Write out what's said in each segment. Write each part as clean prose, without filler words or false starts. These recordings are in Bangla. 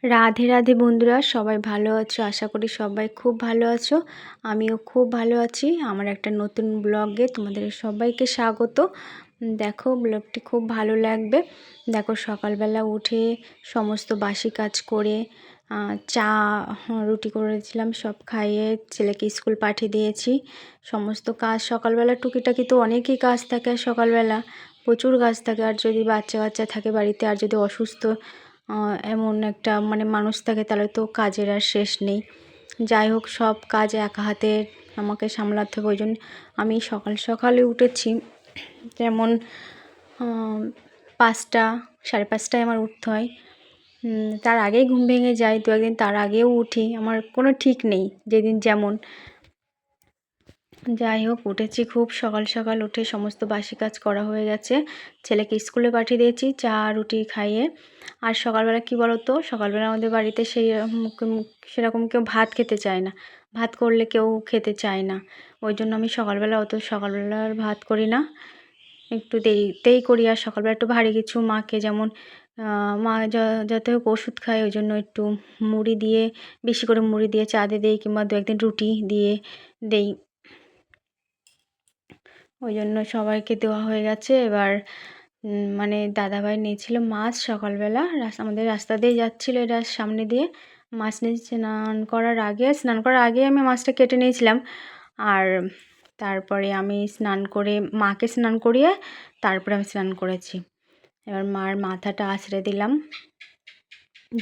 রাধে রাধে বন্ধুরা, সবাই ভালো আছো? আশা করি সবাই খুব ভালো আছো। আমিও খুব ভালো আছি। আমার একটা নতুন ব্লগে তোমাদের সবাইকে স্বাগত। দেখো, ব্লগটি খুব ভালো লাগবে। দেখো, সকালবেলা উঠে সমস্ত বাসি কাজ করে চা রুটি করেছিলাম, সব খাইয়ে ছেলেকে স্কুল পাঠিয়ে দিয়েছি। সমস্ত কাজ সকালবেলা টুকিটাকি তো অনেকই কাজ থাকে, আর সকালবেলা প্রচুর কাজ থাকে। আর যদি বাচ্চা কাচ্চা থাকে বাড়িতে, আর যদি অসুস্থ এমন একটা মানুষ থাকে, তাহলে তো কাজের আর শেষ নেই। যাই হোক, সব কাজ একা হাতে আমাকে সামলাতে হবে। ওই জন্য আমি সকাল সকালে উঠেছি। যেমন 5টা 5:30টায় আমার উঠতে হয়। তার আগেই ঘুম ভেঙে যায়, দু একদিন তার আগেও উঠি, আমার কোনো ঠিক নেই যেদিন যেমন। যাই হোক, উঠেছি খুব সকাল সকাল। উঠে সমস্ত বাসি কাজ করা হয়ে গেছে, ছেলেকে স্কুলে পাঠিয়ে দিয়েছি চা রুটি খাইয়ে। আর সকালবেলা কি বলো তো, সকালবেলা আমাদের বাড়িতে সেরকম কেউ ভাত খেতে চায় না। ভাত করলে কেউ খেতে চায় না। ওই জন্য আমি সকালবেলা সকালবেলা আর ভাত করি না, একটু দেরিতেই করি। আর সকালবেলা একটু ভারী কিছু মাকে, যেমন মা যাতে হোক ওষুধ খায়, ওই জন্য একটু মুড়ি দিয়ে, বেশি করে মুড়ি দিয়ে চা দিয়ে দিই, কিংবা দু একদিন রুটি দিয়ে দেই। ওই জন্য সবাইকে দেওয়া হয়ে গেছে। এবার দাদাভাই নিয়েছিল মাছ সকালবেলা, আমাদের রাস্তা দিয়ে যাচ্ছিলো, এরা সামনে দিয়ে মাছ নিয়ে স্নান করার আগে আমি মাছটা কেটে নিয়েছিলাম। আর তারপরে আমি স্নান করে মাকে স্নান করিয়ে তারপরে আমি স্নান করেছি। এবার মার মাথাটা আছড়ে দিলাম,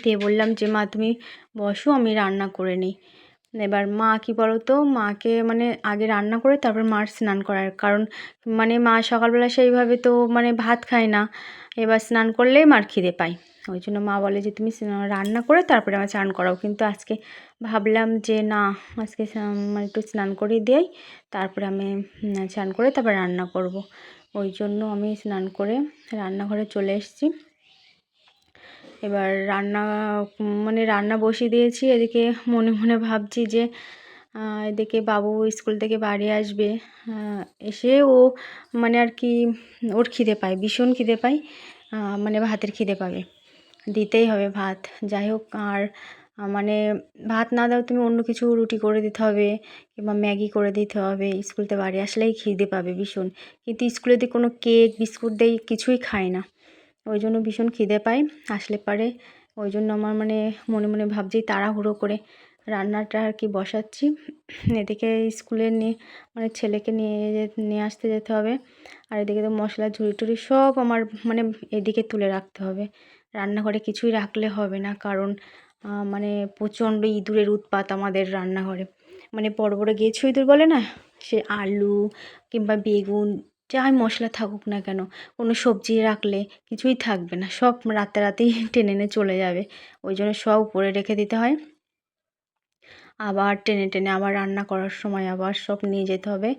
দিয়ে বললাম যে মা তুমি বসো, আমি রান্না করে নিই। এবার মা কি বলো তো, মাকে আগে রান্না করে তারপর মার স্নান করার কারণ, মা সকালবেলা সেইভাবে তো ভাত খায় না। এবার স্নান করলেই মার খিদে পায়। ওই জন্য মা বলে যে তুমি রান্না করে তারপরে আমার স্নান করাও। কিন্তু আজকে ভাবলাম যে না, আজকে একটু স্নান করিয়ে দিই, তারপরে আমি স্নান করে তারপর রান্না করব। ওই জন্য আমি স্নান করে রান্নাঘরে চলে এসেছি। এবার রান্না বসিয়ে দিয়েছি। এদিকে মনে মনে ভাবছি যে এদিকে বাবু স্কুল থেকে বাড়ি আসবে, এসে ও আর কি ওর খিদে পায়, ভীষণ খিদে পায়, ভাতের খিদে পাবে, দিতেই হবে ভাত। যাই হোক, আর ভাত না দাও তুমি, অন্য কিছু রুটি করে দিতে হবে, কিংবা ম্যাগি করে দিতে হবে। স্কুলতে বাড়ি আসলেই খিদে পাবে ভীষণ। কিন্তু স্কুলে যদি কোনো কেক বিস্কুট দেয়, কিছুই খায় না। ওই জন্য ভীষণ খিদে পায় আসলে পারে। ওই জন্য আমার মনে মনে ভাবছি, তাড়াহুড়ো করে রান্নাটা আর কি বসাচ্ছি। এদিকে স্কুলে নিয়ে ছেলেকে নিয়ে আসতে যেতে হবে। আর এদিকে তো মশলা ঝুড়ি টুড়ি সব আমার এদিকে তুলে রাখতে হবে। রান্নাঘরে কিছুই রাখলে হবে না, কারণ প্রচণ্ড ইঁদুরের উৎপাত আমাদের রান্নাঘরে। বড় বড় গেছো ইঁদুর বলে না, সে আলু কিংবা বেগুন যাই মশলা থাকুক না কেন, কোনো সবজি রাখলে কিছুই থাকবে না, সব রাতেই টেনে এনে চলে যাবে। ওই জন্য সব উপরে রেখে দিতে হয়, আবার টেনে টেনে আবার রান্না করার সময় আবার সব নিয়ে যেতে হবে।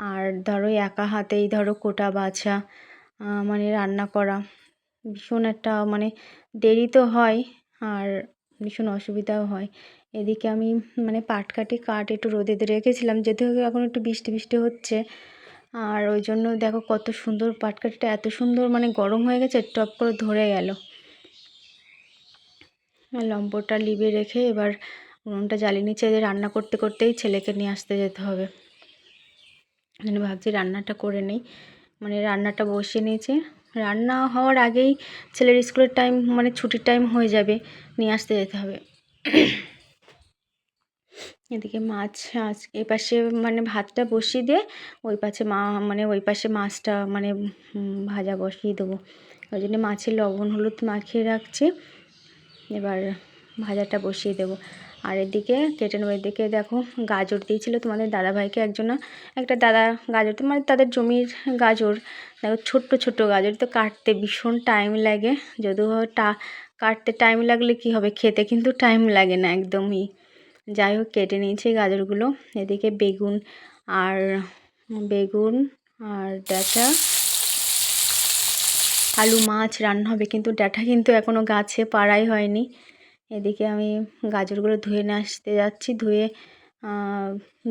আর ধরো একা হাতেই ধরো কোটা বাছা, রান্না করা ভীষণ একটা দেরি তো হয়, আর ভীষণ অসুবিধাও হয়। এদিকে আমি পাটকাঠি একটু রোদে রেখেছিলাম, যেহেতু এখন একটু বৃষ্টি বৃষ্টি হচ্ছে। আর ওই জন্য দেখো কত সুন্দর পাটকাঠিটা, এত সুন্দর গরম হয়ে গেছে, টপ করে ধরে গেল। লম্বটা লিবে রেখে এবার উনুনটা জ্বালিয়ে নিচে, রান্না করতে করতেই ছেলেকে নিয়ে আসতে যেতে হবে। ভাবছি রান্নাটা করে নেই, রান্নাটা বসিয়ে নিয়েছি। রান্না হওয়ার আগেই ছেলের স্কুলের টাইম ছুটির টাইম হয়ে যাবে, নিয়ে আসতে যেতে হবে। এদিকে মাছ এ পাশে ভাতটা বসিয়ে দিয়ে ওই পাশে ওই পাশে মাছটা ভাজা বসিয়ে দেবো। ওই জন্য মাছের লবণ হলুদ মাখিয়ে রাখছি, এবার ভাজাটা বসিয়ে দেবো। আর এদিকে কেটে নেবো। এদিকে দেখো, গাজর দিয়েছিল তোমাদের দাদাভাইকে একটা দাদা গাজর, তো তাদের জমির গাজর। দেখো ছোট্ট ছোট্ট গাজর, তো কাটতে ভীষণ টাইম লাগে। যদিও কাটতে টাইম লাগলে কি হবে, খেতে কিন্তু টাইম লাগে না একদমই। যাই হোক, কেটে নিয়েছি গাজরগুলো। এদিকে বেগুন আর ডাঁটা আলু মাছ রান্না হবে, কিন্তু ডাঁটা কিন্তু এখনও গাছে পাড়াই হয়নি। এদিকে আমি গাজরগুলো ধুয়ে নিয়ে আসতে যাচ্ছি,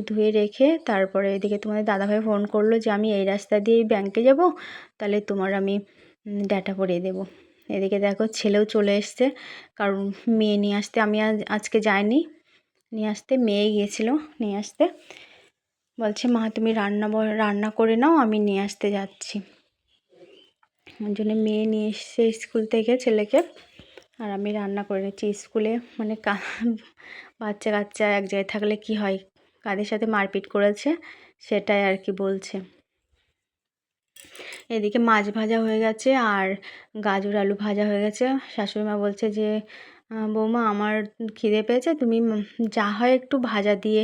ধুয়ে রেখে তারপরে এদিকে তোমাদের দাদাভাই ফোন করলো যে আমি এই রাস্তা দিয়ে ব্যাংকে যাব, তাহলে তোমার আমি ডাঁটা পরিয়ে দেবো। এদিকে দেখো ছেলেও চলে এসছে, কারণ মেয়ে নিয়ে আসতে আমি আজকে যাইনি, নিয়ে আসতে মেয়ে গিয়েছিল নিয়ে আসতে। বলছে মা তুমি রান্না করে নাও, আমি নিয়ে আসতে যাচ্ছি। ওই জন্য মেয়ে নিয়ে এসছে স্কুল থেকে ছেলেকে, আর আমি রান্না করে নিচ্ছি। স্কুলে মানে বাচ্চা কাচ্চা এক জায়গায় থাকলে কি হয়, কাদের সাথে মারপিট করেছে সেটাই আর কি বলছে। এদিকে মাছ ভাজা হয়ে গেছে আর গাজর আলু ভাজা হয়ে গেছে। শাশুড়ি মা বলছে যে বৌমা আমার খিদে পেয়েছে, তুমি যা হয় একটু ভাজা দিয়ে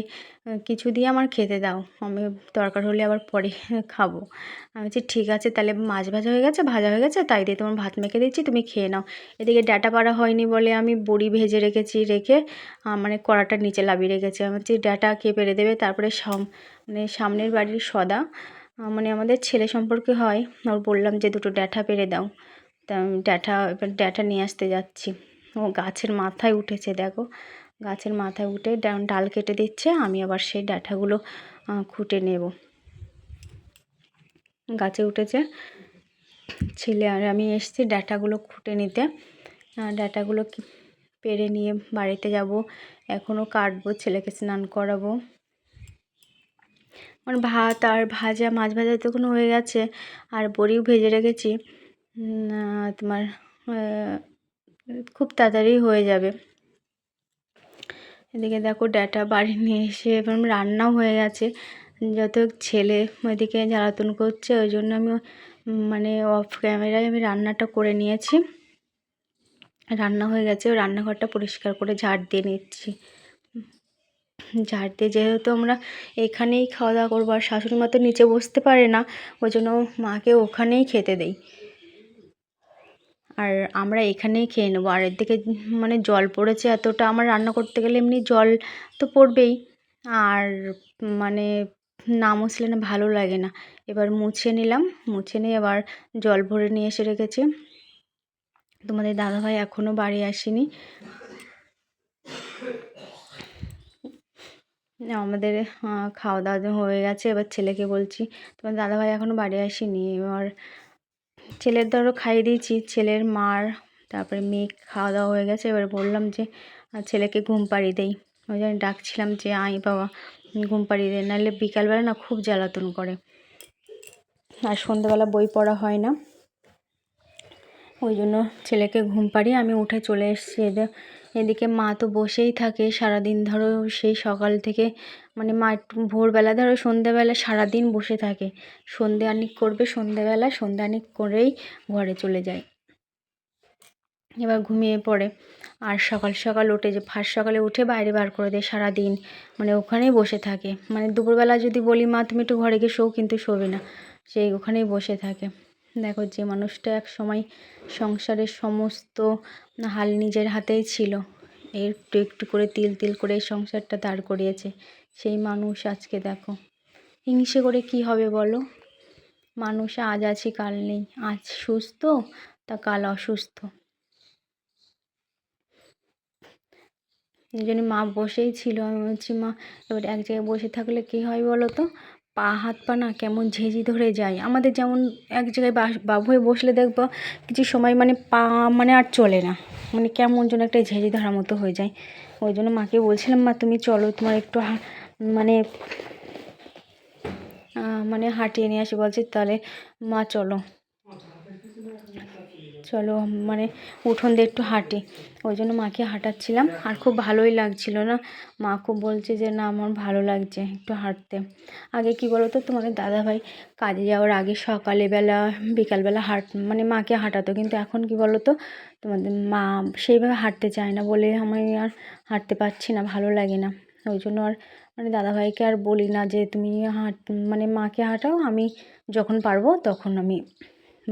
কিছু দিয়ে আমার খেতে দাও, আমি দরকার হলে আবার পরে খাবো। আমি বলছি ঠিক আছে, তাহলে মাছ ভাজা হয়ে গেছে, ভাজা হয়ে গেছে, তাই দিয়ে তোমার ভাত মেখে দিচ্ছি, তুমি খেয়ে নাও। এদিকে ডাঁটা পাড়া হয়নি বলে আমি বড়ি ভেজে রেখে মানে কড়াটার নিচে লাভিয়ে রেখেছি। আমি বলছি ডাঁটা কে পেরে দেবে। তারপরে মানে সামনের বাড়ির সদা, মানে আমাদের ছেলে সম্পর্কে হয়, ওর বললাম যে দুটো ডাঁটা পেরে দাও। তা আমি এবার ডাঁটা নিয়ে আসতে যাচ্ছি। ও গাছের মাথায় উঠেছে, দেখো গাছের মাথায় উঠে ডাল কেটে দিচ্ছে, আমি আবার সেই ডাঁটাগুলো খুঁটে নেব। গাছে উঠেছে, ছেলে আর আমি এসেছি ডাঁটাগুলো খুঁটে নিতে। ডাঁটাগুলো পেরে নিয়ে বাড়িতে যাব, এখনও কাটবো, ছেলেকে স্নান করাবো। আমার ভাত আর ভাজা, মাছ ভাজা তখন হয়ে গেছে, আর বড়িও ভেজে রেখেছি। তোমার খুব তাড়াতাড়ি হয়ে যাবে। এদিকে দেখো ডাঁটা বাড়ি নিয়ে এসে এবার রান্নাও হয়ে গেছে। যত ছেলে ওইদিকে জ্বালাতন করছে, ওই জন্য আমি মানে অফ ক্যামেরায় আমি রান্নাটা করে নিয়েছি। রান্না হয়ে গেছে, রান্নাঘরটা পরিষ্কার করে ঝাড় দিয়ে নিচ্ছি। ঝাড় দিয়ে, যেহেতু আমরা এখানেই খাওয়া দাওয়া করবো, আর শাশুড়ি মা তো নিচে বসতে পারে না, ওই জন্য মাকে ওখানেই খেতে দেই, আর আমরা এখানেই খেয়ে নেবো। আর এর দিকে মানে জল পড়েছে এতটা, আমার রান্না করতে গেলে এমনি জল তো পড়বেই, আর মানে না মুছলে না ভালো লাগে না। এবার মুছে নিলাম, মুছে নিয়ে এবার জল ভরে নিয়ে এসে রেখেছি। তোমাদের দাদাভাই এখনও বাড়ি আসেনি। আমাদের খাওয়া দাওয়া হয়ে গেছে, এবার ছেলেকে বলছি তোমার দাদাভাই এখনও বাড়ি আসেনি। এবার ছেলের ধরো খাইয়ে দিয়েছি, ছেলের মার তারপরে মেয়ে খাওয়া দাওয়া হয়ে গেছে। এবার বললাম যে ছেলেকে ঘুম পাড়িয়ে দেই, ওই জন্য ডাকছিলাম যে আই বাবা ঘুম পাড়িয়ে দেয়, নাহলে বিকালবেলা না খুব জ্বালাতন করে, আর সন্ধ্যেবেলা বই পড়া হয় না, ওই জন্য ছেলেকে ঘুম পাড়িয়ে আমি উঠে চলে এসেছি। এদিকে মা তো বসেই থাকে সারাদিন, ধরো সেই সকাল থেকে মানে মা একটু ভোরবেলা ধরো সন্ধ্যেবেলা সারাদিন বসে থাকে, সন্ধে আনিক করবে, সন্ধ্যেবেলা সন্ধে আনিক করেই ঘরে চলে যায়, এবার ঘুমিয়ে পড়ে। আর সকাল সকাল উঠে, যে ফার্স্ট সকালে উঠে বাইরে বার করে দেয় সারাদিন, মানে ওখানেই বসে থাকে। মানে দুপুরবেলা যদি বলি মা তুমি একটু ঘরে গিয়ে শোও, কিন্তু শোবে না, সেই ওখানেই বসে থাকে। দেখো যে মানুষটা এক সময় সংসারের সমস্ত হাল নিজের হাতেই ছিল, একটু একটু করে তিল তিল করে এই সংসারটা দাঁড় করিয়েছে, সেই মানুষ আজকে দেখো হিংসে করে কি হবে বলো। মানুষ আজ আছে কাল নেই, আজ সুস্থ তা কাল অসুস্থ। এই জন্য মা বসেই ছিল, আমি বলছি মা এবার এক জায়গায় বসে থাকলে কী হয় বলো তো, পা হাত পা না কেমন ঝেঁঝি ধরে যায়। আমাদের যেমন এক জায়গায় বাবু হয়ে বসলে দেখবো কিছু সময় মানে পা মানে আর চলে না, মানে কেমন যেন একটা ঝেঁঝি ধরার মতো হয়ে যায়। ওই জন্য মাকে বলছিলাম মা তুমি চলো, তোমার একটু মানে মানে হাঁটিয়ে নিয়ে আসি। বলছি তাহলে মা চলো চলো মানে উঠোন দিয়ে একটু হাঁটি, ওই জন্য মাকে হাঁটাচ্ছিলাম, আর খুব ভালোই লাগছিল না। মা খুব বলছে যে না আমার ভালো লাগছে একটু হাঁটতে। আগে কি বলো তো, তোমাদের দাদাভাই কাজে যাওয়ার আগে সকালবেলা বিকালবেলা মানে মাকে হাঁটাতো, কিন্তু এখন কি বলো তো, তোমাদের মা সেইভাবে হাঁটতে চায় না বলে আমি আর হাঁটতে পারছি না, ভালো লাগে না। ওই জন্য আর মানে দাদাভাইকে আর বলি না যে তুমি মানে মাকে হাঁটাও, আমি যখন পারবো তখন আমি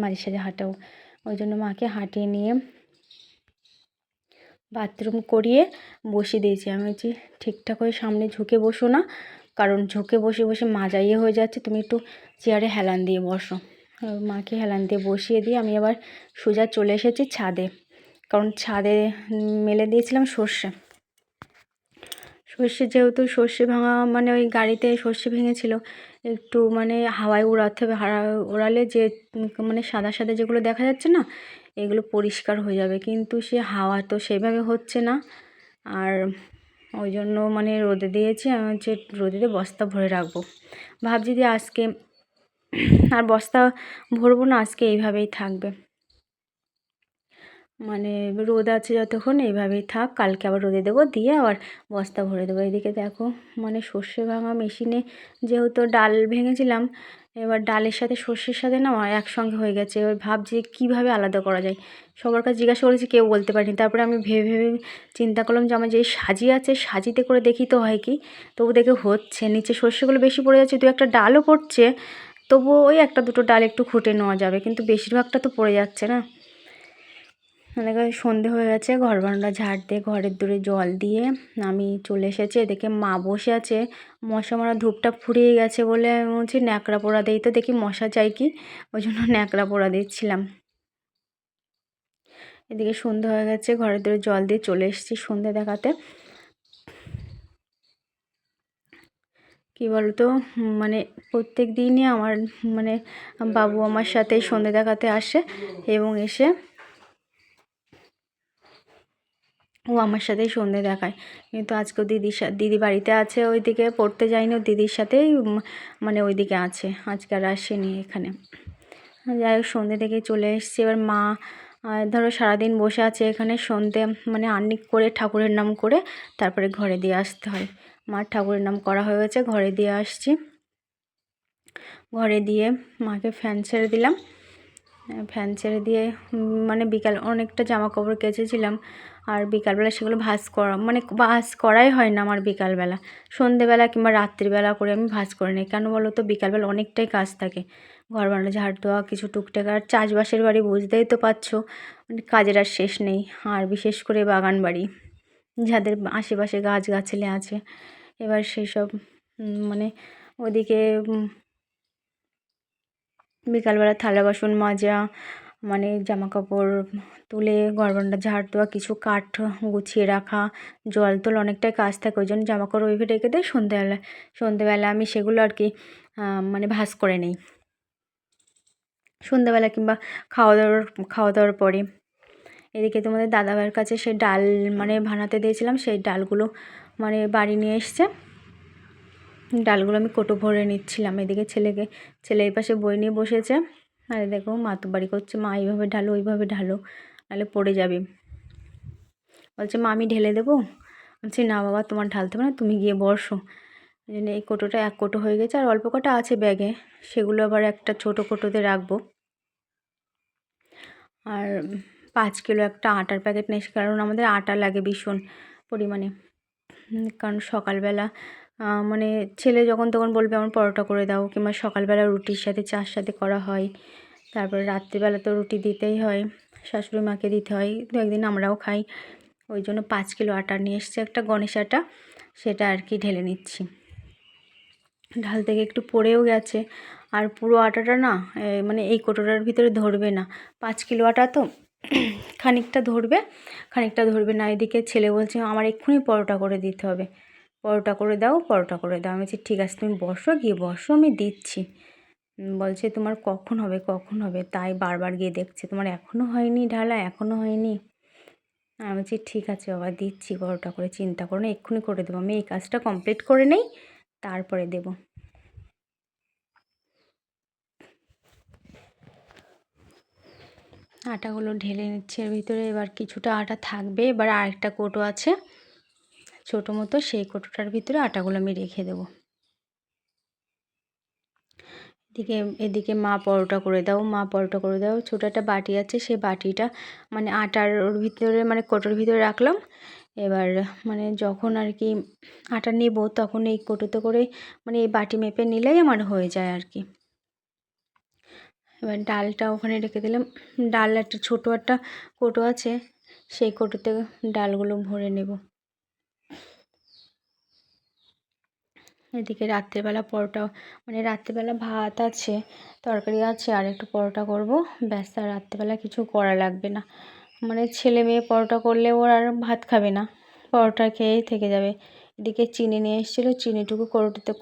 মাঝে সাঝে হাঁটাও। ওই জন্য মাকে হাঁটিয়ে নিয়ে বাথরুম করিয়ে বসিয়ে দিয়েছি। আমি বলছি ঠিকঠাক করে সামনে ঝুঁকে বসো না, কারণ ঝুঁকে বসে বসে মাজা হয়ে যাচ্ছে, তুমি একটু চেয়ারে হেলান দিয়ে বসো। মাকে হেলান দিয়ে বসিয়ে দিয়ে আমি আবার সোজা চলে এসেছি ছাদে, কারণ ছাদে মেলে দিয়েছিলাম সর্ষে। সর্ষে যেহেতু সর্ষে ভাঙা মানে ওই গাড়িতে সর্ষে ভেঙেছিল, একটু মানে হাওয়ায় উড়াতে হবে, ওড়ালে যে মানে সাদা সাদা যেগুলো দেখা যাচ্ছে না, এগুলো পরিষ্কার হয়ে যাবে, কিন্তু সে হাওয়া তো সেভাবে হচ্ছে না। আর ওই জন্য মানে রোদে দিয়েছি, আমি হচ্ছে রোদে দিয়ে বস্তা ভরে রাখবো। ভাবছি যে আজকে আর বস্তা ভরবো না, আজকে এইভাবেই থাকবে, মানে রোদ আছে যতক্ষণ এইভাবেই থাক, কালকে আবার রোদে দেবো, দিয়ে আবার বস্তা ভরে দেবো। এদিকে দেখো মানে সর্ষে ভাঙা মেশিনে যেহেতু ডাল ভেঙেছিলাম, এবার ডালের সাথে সর্ষের সাথে না একসঙ্গে হয়ে গেছে। এবার ভাবছি কীভাবে আলাদা করা যায়, সবার কাছে জিজ্ঞাসা করেছি, কেউ বলতে পারিনি। তারপরে আমি ভেবে ভেবে চিন্তা করলাম যে আমার যে সাজি আছে, সাজিতে করে দেখি তো হয় কি। তবু দেখে হচ্ছে, নিচে সর্ষেগুলো বেশি পড়ে যাচ্ছে, দু একটা ডালও পড়ছে, তবুও ওই একটা দুটো ডাল একটু খুঁটে নেওয়া যাবে, কিন্তু বেশিরভাগটা তো পড়ে যাচ্ছে না। দেখো সন্ধে হয়ে গেছে, ঘর বারান্দা ঝাড় দিয়ে ঘরের দূরে জল দিয়ে আমি চলে এসেছি। এদিকে মা বসে আছে, মশা মারা ধূপটা ফুরিয়ে গেছে বলে আমি বলছি ন্যাকড়া পোড়া দিই, তো দেখি মশা চাই কি, ওই জন্য ন্যাকড়া পোড়া দিচ্ছিলাম। এদিকে সন্ধে হয়ে গেছে, ঘরের দূরে জল দিয়ে চলে এসেছি সন্ধে দেখাতে। কী বলতো, মানে প্রত্যেক দিনই আমার মানে বাবু আমার সাথে সন্ধে দেখাতে আসে, এবং এসে ও আমার সাথেই সন্ধে দেখায়। কিন্তু আজকেও দিদি বাড়িতে আছে, ওইদিকে পড়তে যায়নি, ও দিদির সাথেই মানে ওইদিকে আছে, আজকে আর আসেনি এখানে। যাই হোক সন্ধে থেকে চলে এসেছি। এবার মা ধরো সারাদিন বসে আছে এখানে, সন্ধে মানে আহ্নিক করে ঠাকুরের নাম করে তারপরে ঘরে দিয়ে আসতে হয়। মার ঠাকুরের নাম করা হয়ে গেছে, ঘরে দিয়ে আসছি। ঘরে দিয়ে মাকে ফ্যান ছেড়ে দিলাম, ফ্যান ছেড়ে দিয়ে মানে বিকাল অনেকটা জামা কাপড় কেচেছিলাম, আর বিকালবেলা সেগুলো ভাঁজ করাই হয় না আমার বিকালবেলা। সন্ধেবেলা কিংবা রাত্রিবেলা করে আমি ভাঁজ করে নিই, কেন বলো তো, বিকালবেলা অনেকটাই কাজ থাকে, ঘর বারান্দা ঝাড় দেওয়া, কিছু টুকটাক, আর চাষবাসের বাড়ি বুঝতেই তো পারছো, মানে কাজের আর শেষ নেই। আর বিশেষ করে বাগান বাড়ি, যাদের আশেপাশে গাছগাছালি আছে, এবার সেই সব মানে ওদিকে বিকালবেলা থালা বাসন মাজা, মানে জামা কাপড় তুলে ঘর বারান্দা ঝাড় দেওয়া, কিছু কাঠ গুছিয়ে রাখা, জল তোল, অনেকটাই কাজ থাকে, ওই জন্য জামা কাপড় ওইভাবে রেখে দেয়। সন্ধ্যেবেলা আমি সেগুলো আর কি মানে ভাঁজ করে নিই সন্ধ্যাবেলা, কিংবা খাওয়া দাওয়ার পরে। এদিকে তোমাদের দাদাভাইয়ের কাছে সে ডাল মানে ভানাতে দিয়েছিলাম, সেই ডালগুলো মানে বাড়ি নিয়ে এসছে, ডালগুলো আমি কোটো ভরে নিচ্ছিলাম। এদিকে ছেলে এই পাশে বই নিয়ে বসেছে, আর দেখো মা তো বাড়ি করছে, মা এইভাবে ঢালো ওইভাবে ঢালো, নাহলে পড়ে যাবে। বলছে মা আমি ঢেলে দেবো, বলছি না বাবা তোমার ঢালতে হবে না, তুমি গিয়ে বসো। এই জন্য এই কোটোটা এক কোটো হয়ে গেছে, আর অল্প কটা আছে ব্যাগে, সেগুলো আবার একটা ছোটো কোটোতে রাখবো। আর 5 কিলো একটা আটার প্যাকেট নিয়ে এসে, কারণ আমাদের আটা লাগে ভীষণ পরিমাণে, কারণ সকালবেলা মানে ছেলে যখন তখন বলবে আমার পরোটা করে দাও, কিংবা সকালবেলা রুটির সাথে চার সাথে করা হয়, তারপরে রাত্রিবেলা তো রুটি দিতেই হয়, শাশুড়ি মাকে দিতে হয়, দু একদিন আমরাও খাই। ওই জন্য 5 কিলো আটা নিয়ে এসছে, একটা গণেশ আটা, সেটা আর কি ঢেলে নিচ্ছি। ঢাল থেকে একটু পড়েও গেছে, আর পুরো আটাটা না মানে এই কোটোটার ভিতরে ধরবে না, 5 কিলো আটা তো খানিকটা ধরবে না। এদিকে ছেলে বলছে আমার এক্ষুনি পরোটা করে দিতে হবে, পরোটা করে দাও। আমি বলছি ঠিক আছে তুমি বসো, গিয়ে বসো আমি দিচ্ছি। বলছে তোমার কখন হবে, তাই বারবার গিয়ে দেখছে, তোমার এখনও হয়নি ঢালা, এখনও হয়নি। আমি বলছি ঠিক আছে বাবা দিচ্ছি পরোটা করে, চিন্তা করো না, এক্ষুনি করে দেবো, আমি এই কাজটা কমপ্লিট করে নেই তারপরে দেব। আটাগুলো ঢেলে নিচ্ছে এর ভিতরে, এবার কিছুটা আটা থাকবে, এবার আরেকটা কোটো আছে ছোটো মতো, সেই কোটোটার ভিতরে আটাগুলো আমি রেখে দেবো। এদিকে মা পরোটা করে দাও, ছোটো একটা বাটি আছে, সেই বাটিটা মানে আটার ওর ভিতরে মানে কোটোর ভিতরে রাখলাম। এবার মানে যখন আর কি আটা নেব, তখন এই কোটোতে করে মানে এই বাটি মেপে নিলেই আমার হয়ে যায় আর কি। এবার ডালটা ওখানে রেখে দিলাম, ডাল একটা ছোটো একটা কোটো আছে, সেই কোটোতে ডালগুলো ভরে নেব। এদিকে রাত্রেবেলা পরোটা মানে রাত্রেবেলা ভাত আছে, তরকারি আছে, আর একটু পরোটা করব, ব্যাস, আর রাত্রেবেলা কিছু করা লাগবে না। মানে ছেলে মেয়ে পরোটা করলে ওর আর ভাত খাবে না, পরোটা খেয়েই থেকে যাবে। এদিকে চিনি নিয়ে এসেছিলো, চিনিটুকু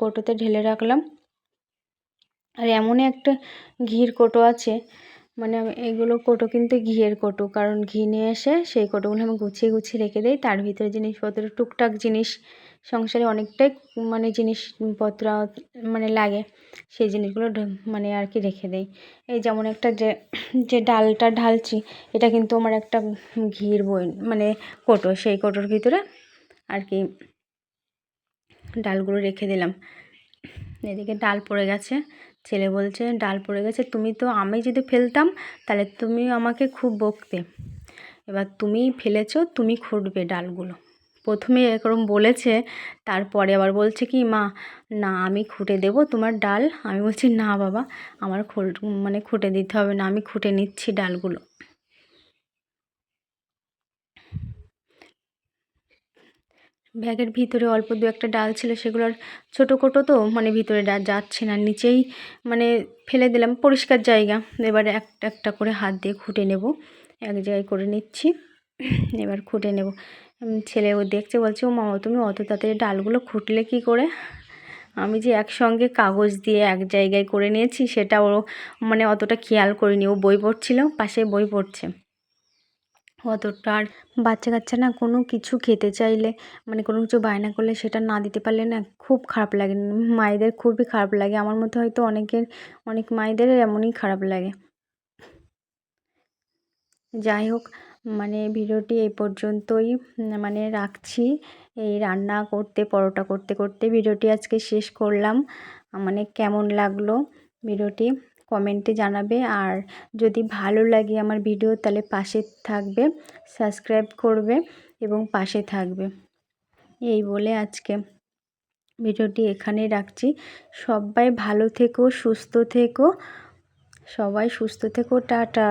কোটোতে ঢেলে রাখলাম। আর এমনই একটা ঘির কোটো আছে, মানে আমি এগুলো কৌটো কিন্তু ঘিয়ের কৌটো, কারণ ঘি নিয়ে এসে সেই কৌটোগুলো আমি গুছিয়ে গুছিয়ে রেখে দিই। তার ভিতরে জিনিসপত্র টুকটাক জিনিস, সংসারে অনেকটাই মানে জিনিসপত্র মানে লাগে, সেই জিনিসগুলো মানে আর কি রেখে দেই। এই যেমন একটা যে ডালটা ঢালছি, এটা কিন্তু আমার একটা ঘির বই মানে কৌটো, সেই কৌটোর ভিতরে আর কি ডালগুলো রেখে দিলাম। এদিকে ডাল পড়ে গেছে, ছেলে বলছে ডাল পড়ে গেছে, তুমি তো, আমি যদি ফেলতাম তাহলে তুমি আমাকে খুব বকতে, এবার তুমি ফেলেছো, তুমি খুঁটবে ডালগুলো। প্রথমে এরকম বলেছে, তারপরে আবার বলছে কি মা, না আমি খুঁটে দেবো তোমার ডাল। আমি বলছি না বাবা, আমার মানে খুঁটে দিতে হবে না, আমি খুঁটে নিচ্ছি ডালগুলো। ব্যাগের ভিতরে অল্প দু একটা ডাল ছিল, সেগুলোর ছোটো কোটো তো মানে ভিতরে যাচ্ছে না, নিচেই মানে ফেলে দিলাম, পরিষ্কার জায়গা। এবারে একটা একটা করে হাত দিয়ে খুঁটে নেব, এক জায়গায় করে নিচ্ছি, এবার খুঁটে নেব। ছেলে ও দেখছে, বলছে ও মামা তুমি অত তাড়াতাড়ি ডালগুলো খুঁটলে কী করে? আমি যে একসঙ্গে কাগজ দিয়ে এক জায়গায় করে নিয়েছি, সেটা ও মানে অতটা খেয়াল করিনি, ও বই পড়ছিল, পাশে বই পড়ছে অতটা। আর বাচ্চা কাচ্চা না কোনো কিছু খেতে চাইলে মানে কোনো কিছু বায়না করলে সেটা না দিতে পারলে না খুব খারাপ লাগে, মায়েদের খুবই খারাপ লাগে। আমার মতো হয়তো অনেক মায়েদের এমনই খারাপ লাগে। যাই হোক, মানে ভিডিওটি এই পর্যন্তই মানে রাখছি। এই রান্না করতে, পরোটা করতে করতে ভিডিওটি আজকে শেষ করলাম। মানে কেমন লাগলো ভিডিওটি কমেন্টে জানাবে, আর যদি ভালো লাগে আমার ভিডিও তাহলে পাশে থাকবে, সাবস্ক্রাইব করবে এবং পাশে থাকবে। এই বলে আজকে ভিডিওটি এখানেই রাখছি। সবাই ভালো থেকো, সুস্থ থেকো, সবাই সুস্থ থেকো, টাটা।